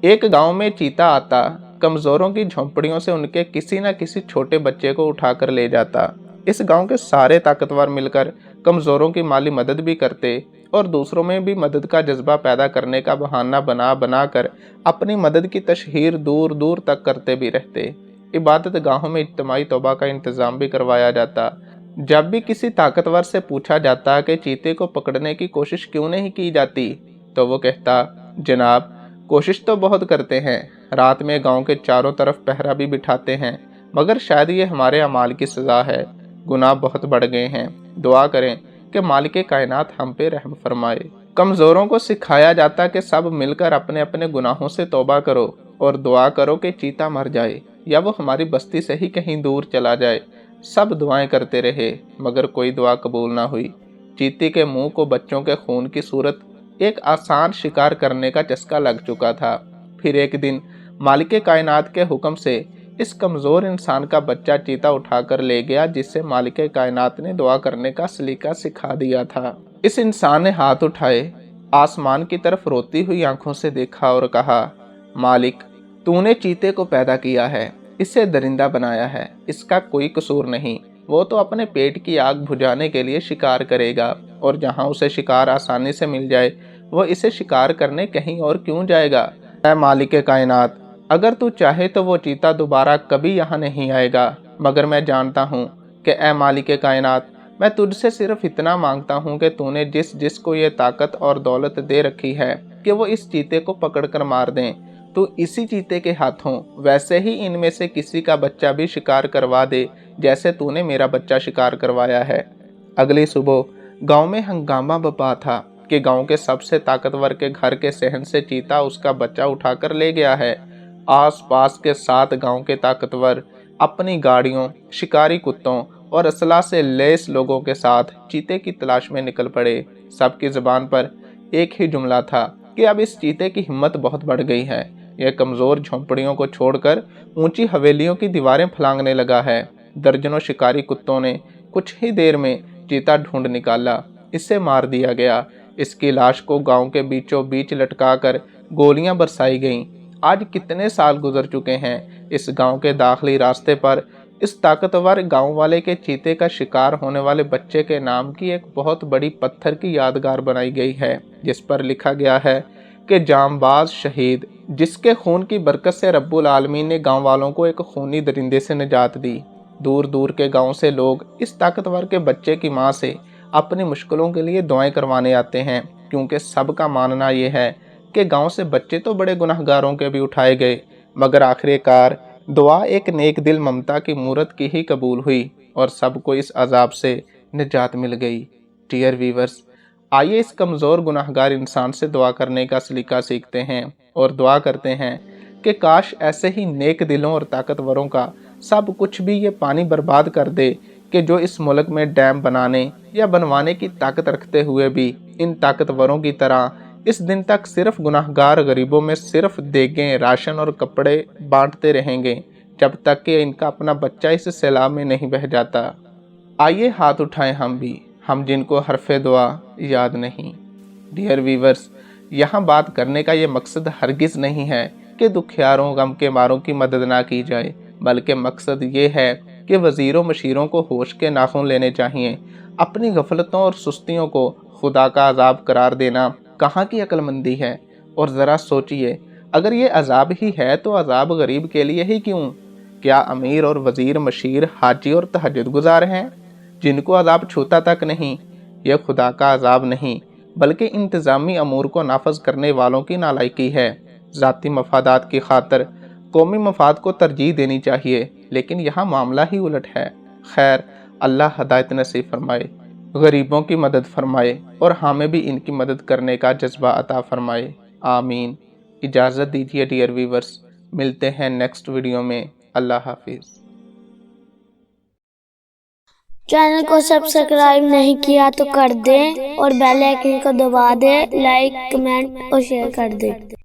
एक गांव में चीता आता, कमजोरों की झोंपड़ियों से उनके किसी न किसी छोटे बच्चे को उठाकर ले जाता। इस गांव के सारे ताकतवर मिलकर कमजोरों की माली मदद भी करते और दूसरों में भी मदद का जज्बा पैदा करने का बहाना बना बना कर अपनी मदद की तशहीर दूर दूर तक करते भी रहते। इबादत गाहों में इज्तिमाई तौबा का इंतजाम भी करवाया जाता। जब भी किसी ताकतवर से पूछा जाता कि चीते को पकड़ने की कोशिश क्यों नहीं की जाती, तो वो कहता, जनाब, कोशिश तो बहुत करते हैं, रात में गांव के चारों तरफ पहरा भी बिठाते हैं, मगर शायद ये हमारे अमाल की सज़ा है। गुनाह बहुत बढ़ गए हैं, दुआ करें कि मालिक कायनात हम पे रहम फरमाए। कमज़ोरों को सिखाया जाता कि सब मिलकर अपने अपने गुनाहों से तौबा करो और दुआ करो कि चीता मर जाए या वो हमारी बस्ती से ही कहीं दूर चला जाए। सब दुआएं करते रहे, मगर कोई दुआ कबूल ना हुई। चीते के मुंह को बच्चों के खून की सूरत एक आसान शिकार करने का चस्का लग चुका था। फिर एक दिन मालिक कायनात के हुक्म से इस कमज़ोर इंसान का बच्चा चीता उठाकर ले गया, जिससे मालिक कायनात ने दुआ करने का सलीका सिखा दिया था। इस इंसान ने हाथ उठाए, आसमान की तरफ रोती हुई आंखों से देखा और कहा, मालिक, तूने चीते को पैदा किया है, इसे दरिंदा बनाया है, इसका कोई कसूर नहीं। वो तो अपने पेट की आग बुझाने के लिए शिकार करेगा, और जहाँ उसे शिकार आसानी से मिल जाए वो इसे शिकार करने कहीं और क्यों जाएगा। ऐ मालिक कायनात, अगर तू चाहे तो वो चीता दोबारा कभी यहाँ नहीं आएगा, मगर मैं जानता हूँ कि ऐ मालिक कायनात, मैं तुझसे सिर्फ इतना मांगता हूँ कि तूने जिस जिस को ये ताकत और दौलत दे रखी है कि वो इस चीते को पकड़ कर मार दें, तो इसी चीते के हाथों वैसे ही इनमें से किसी का बच्चा भी शिकार करवा दे, जैसे तूने मेरा बच्चा शिकार करवाया है। अगली सुबह गांव में हंगामा बपा था कि गांव के सबसे ताकतवर के घर के सहन से चीता उसका बच्चा उठाकर ले गया है। आस पास के 7 गांव के ताकतवर अपनी गाड़ियों, शिकारी कुत्तों और असला से लैस लोगों के साथ चीते की तलाश में निकल पड़े। सबकी जुबान पर एक ही जुमला था कि अब इस चीते की हिम्मत बहुत बढ़ गई है। यह कमज़ोर झोंपड़ियों को छोड़कर ऊंची हवेलियों की दीवारें फलांगने लगा है। दर्जनों शिकारी कुत्तों ने कुछ ही देर में चीता ढूंढ निकाला। इसे मार दिया गया। इसकी लाश को गांव के बीचों बीच लटकाकर गोलियां बरसाई गईं। आज कितने साल गुजर चुके हैं, इस गांव के दाखिली रास्ते पर इस ताकतवर गांव वाले के चीते का शिकार होने वाले बच्चे के नाम की एक बहुत बड़ी पत्थर की यादगार बनाई गई है, जिस पर लिखा गया है कि जांबाज शहीद, जिसके खून की बरकत से रब्बुल आलमीन ने गांव वालों को एक खूनी दरिंदे से निजात दी। दूर दूर के गांव से लोग इस ताकतवर के बच्चे की मां से अपनी मुश्किलों के लिए दुआएं करवाने आते हैं, क्योंकि सबका मानना यह है कि गांव से बच्चे तो बड़े गुनहगारों के भी उठाए गए, मगर आखिरकार दुआ एक नेक दिल ममता की मूरत की ही कबूल हुई और सबको इस अजाब से निजात मिल गई। डियर वीवर्स, आइए इस कमज़ोर गुनहगार इंसान से दुआ करने का सलीका सीखते हैं और दुआ करते हैं कि काश ऐसे ही नेक दिलों और ताकतवरों का सब कुछ भी ये पानी बर्बाद कर दे कि जो इस मुल्क में डैम बनाने या बनवाने की ताकत रखते हुए भी इन ताकतवरों की तरह इस दिन तक सिर्फ गुनाहगार गरीबों में सिर्फ देगें, राशन और कपड़े बांटते रहेंगे, जब तक कि इनका अपना बच्चा इस सैलाब में नहीं बह जाता। आइए हाथ उठाएं हम भी, हम जिनको हरफे दुआ याद नहीं। डियर वीवर्स, यहाँ बात करने का ये मकसद हरगिज़ नहीं है कि दुखियारों, गम के मारों की मदद ना की जाए, बल्कि मकसद ये है कि वज़ीरों मशीरों को होश के नाखून लेने चाहिए। अपनी गफलतों और सुस्तियों को खुदा का अजाब करार देना कहाँ की अक्लमंदी है। और ज़रा सोचिए, अगर ये अजाब ही है तो अजाब गरीब के लिए ही क्यों? क्या अमीर और वज़ीर, मशीर, हाजी और तहज्जुद गुजार हैं जिनको अजाब छूता तक नहीं? यह खुदा का अजाब नहीं, बल्कि इंतज़ामी अमूर को नाफज करने वालों की नालायकी है। ज़ाती मफादात की खातर कौमी मफाद को तरजीह देनी चाहिए, लेकिन यहाँ मामला ही उलट है। खैर, अल्लाह हदायत नसीब फरमाए, गरीबों की मदद फरमाए और हमें भी इनकी मदद करने का जज्बा अता फरमाए। आमीन। इजाज़त दीजिए डियर व्यूवर्स, मिलते हैं नेक्स्ट वीडियो में। अल्लाह हाफिज़। चैनल को सब्सक्राइब नहीं किया तो कर दें और बेल आइकन को दबा दें, लाइक, कमेंट और शेयर कर दें।